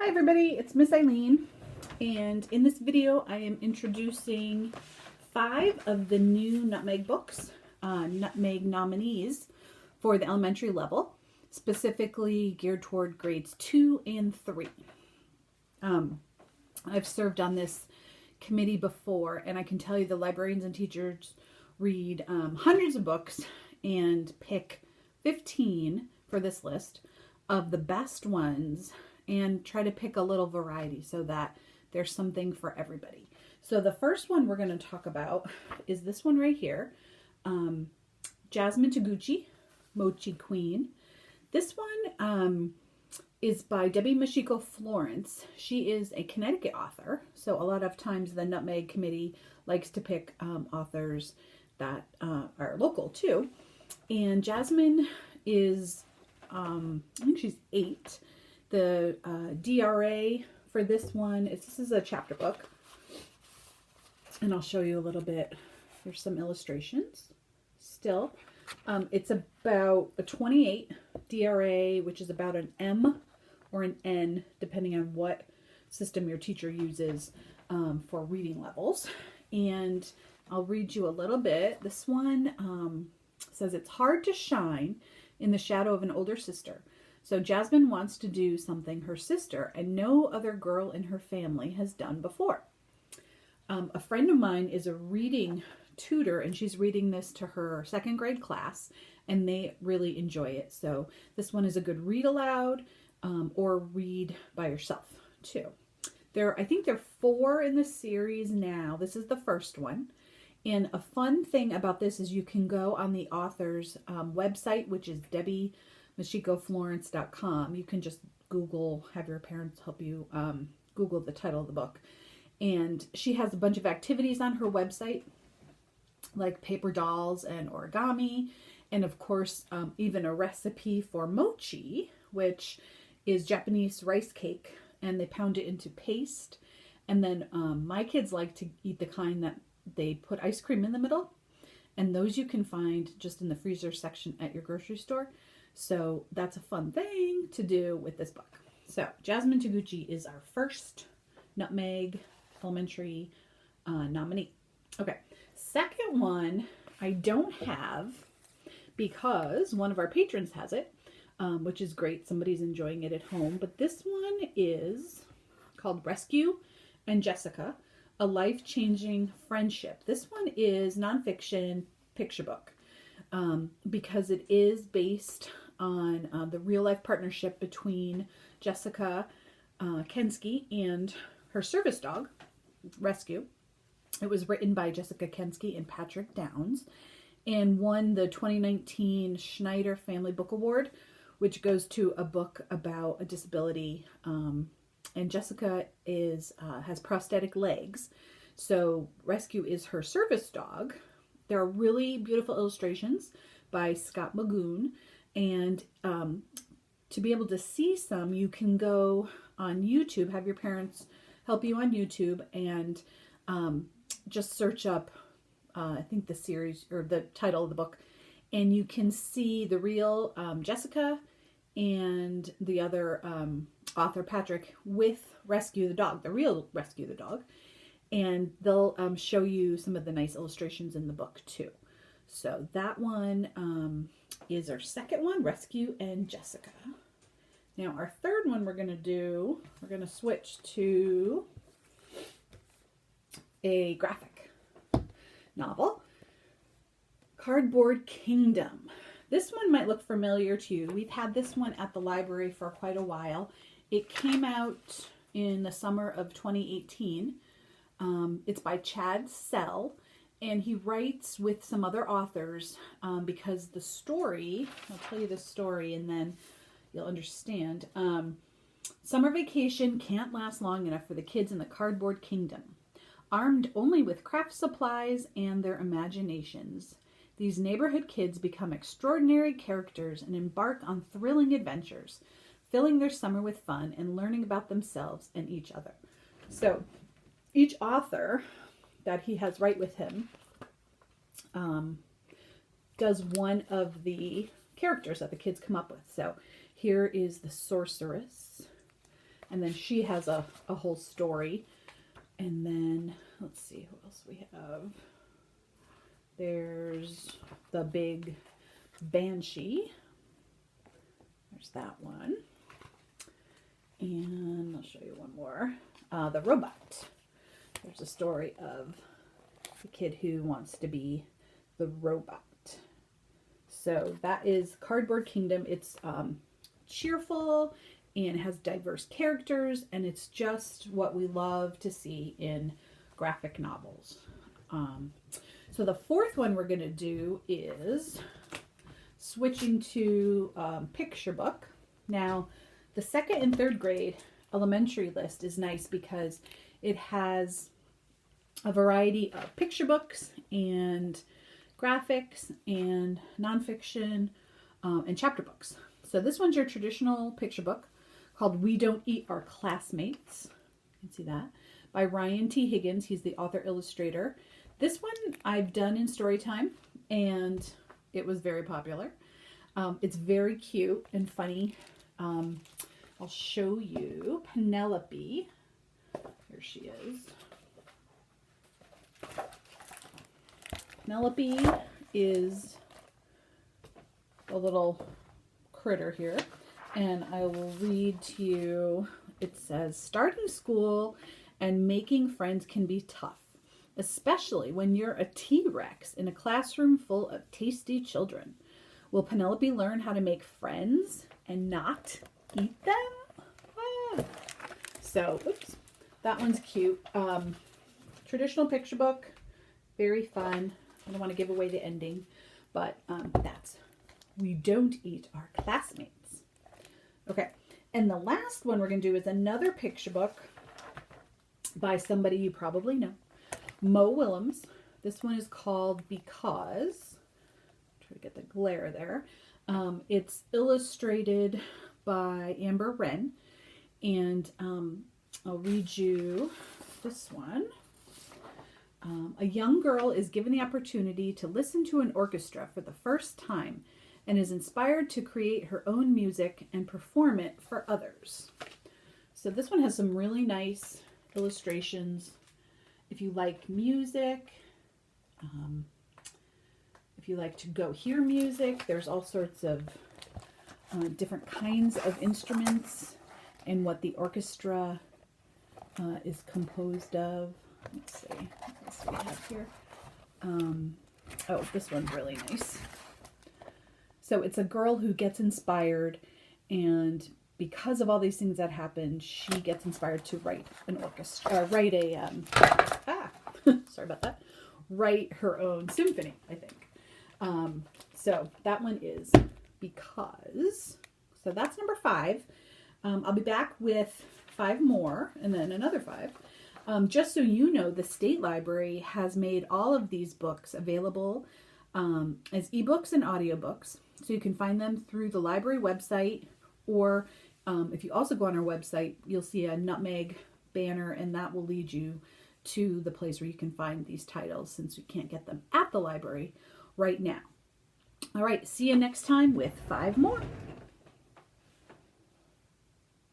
Hi everybody, it's Miss Eileen, and in this video I am introducing 5 of the new Nutmeg books, Nutmeg nominees for the elementary level, specifically geared toward grades 2 and 3. I've served on this committee before, and I can tell you the librarians and teachers read hundreds of books and pick 15 for this list of the best ones and try to pick a little variety so that there's something for everybody. So the first one we're going to talk about is this one right here, Jasmine Taguchi, Mochi Queen. This one is by Debbie Mashiko Florence. She is a Connecticut author, so a lot of times the Nutmeg Committee likes to pick authors that are local too. And Jasmine is, I think she's 8. The DRA for this one is, this is a chapter book, and I'll show you a little bit. There's some illustrations still. It's about a 28 DRA, which is about an M or an N, depending on what system your teacher uses for reading levels. And I'll read you a little bit. This one says, it's hard to shine in the shadow of an older sister. So Jasmine wants to do something her sister and no other girl in her family has done before. A friend of mine is a reading tutor, and she's reading this to her 2nd grade class, and they really enjoy it. So this one is a good read aloud or read by yourself too. I think there are 4 in the series now. This is the first one. And a fun thing about this is you can go on the author's website, which is DebbieMashikoFlorence.com. You can just Google, have your parents help you Google the title of the book. And she has a bunch of activities on her website, like paper dolls and origami. And of course, even a recipe for mochi, which is Japanese rice cake. And they pound it into paste. And then my kids like to eat the kind that they put ice cream in the middle. And those you can find just in the freezer section at your grocery store. So that's a fun thing to do with this book. So Jasmine Taguchi is our first Nutmeg Elementary nominee. Okay, second one I don't have because one of our patrons has it, which is great. Somebody's enjoying it at home. But this one is called Rescue and Jessica, A Life-Changing Friendship. This one is nonfiction picture book. Because it is based on the real-life partnership between Jessica Kensky and her service dog, Rescue. It was written by Jessica Kensky and Patrick Downs and won the 2019 Schneider Family Book Award, which goes to a book about a disability. And Jessica has prosthetic legs, so Rescue is her service dog. There are really beautiful illustrations by Scott Magoon, and to be able to see some, you can go on YouTube, have your parents help you on YouTube, and just search up, I think the series, or the title of the book, and you can see the real Jessica and the other author, Patrick, with Rescue the dog, the real Rescue the dog. And they'll show you some of the nice illustrations in the book too. So that one is our second one, Rescue and Jessica. Now our third one we're going to switch to a graphic novel, Cardboard Kingdom. This one might look familiar to you. We've had this one at the library for quite a while. It came out in the summer of 2018. It's by Chad Sell, and he writes with some other authors because the story, I'll tell you the story and then you'll understand. Summer vacation can't last long enough for the kids in the Cardboard Kingdom. Armed only with craft supplies and their imaginations, these neighborhood kids become extraordinary characters and embark on thrilling adventures, filling their summer with fun and learning about themselves and each other. So each author that he has write with him does one of the characters that the kids come up with. So here is the sorceress, And then she has a whole story. And then, let's see what else we have. There's the big Banshee. There's that one. And I'll show you one more. The Robot. There's a story of the kid who wants to be the robot. So that is Cardboard Kingdom. It's cheerful and has diverse characters, and it's just what we love to see in graphic novels. So the fourth one we're going to do is switching to picture book. Now, the second and third grade elementary list is nice because it has a variety of picture books and graphics and nonfiction and chapter books. So this one's your traditional picture book called We Don't Eat Our Classmates. You can see that. By Ryan T. Higgins. He's the author illustrator. This one I've done in Storytime and it was very popular. It's very cute and funny. I'll show you Penelope. Here she is. Penelope is a little critter here, and I will read to you. It says, starting school and making friends can be tough, especially when you're a T-Rex in a classroom full of tasty children. Will Penelope learn how to make friends and not eat them? Ah. So, oops, that one's cute. Traditional picture book, very fun. I don't want to give away the ending, but that's We Don't Eat Our Classmates. Okay, and the last one we're going to do is another picture book by somebody you probably know, Mo Willems. This one is called Because. Try to get the glare there. It's illustrated by Amber Wren, and I'll read you this one. A young girl is given the opportunity to listen to an orchestra for the first time and is inspired to create her own music and perform it for others. So this one has some really nice illustrations. If you like music, if you like to go hear music, there's all sorts of different kinds of instruments and what the orchestra is composed of. Let's see what else we have here. Oh, this one's really nice. So it's a girl who gets inspired, and because of all these things that happen, she gets inspired to write an orchestra, sorry about that, write her own symphony, I think. So that one is Because. So that's number 5. I'll be back with 5 more, and then another 5. Just so you know, the State Library has made all of these books available as ebooks and audiobooks. So you can find them through the library website, or if you also go on our website, you'll see a Nutmeg banner, and that will lead you to the place where you can find these titles, since you can't get them at the library right now. All right, see you next time with 5 more.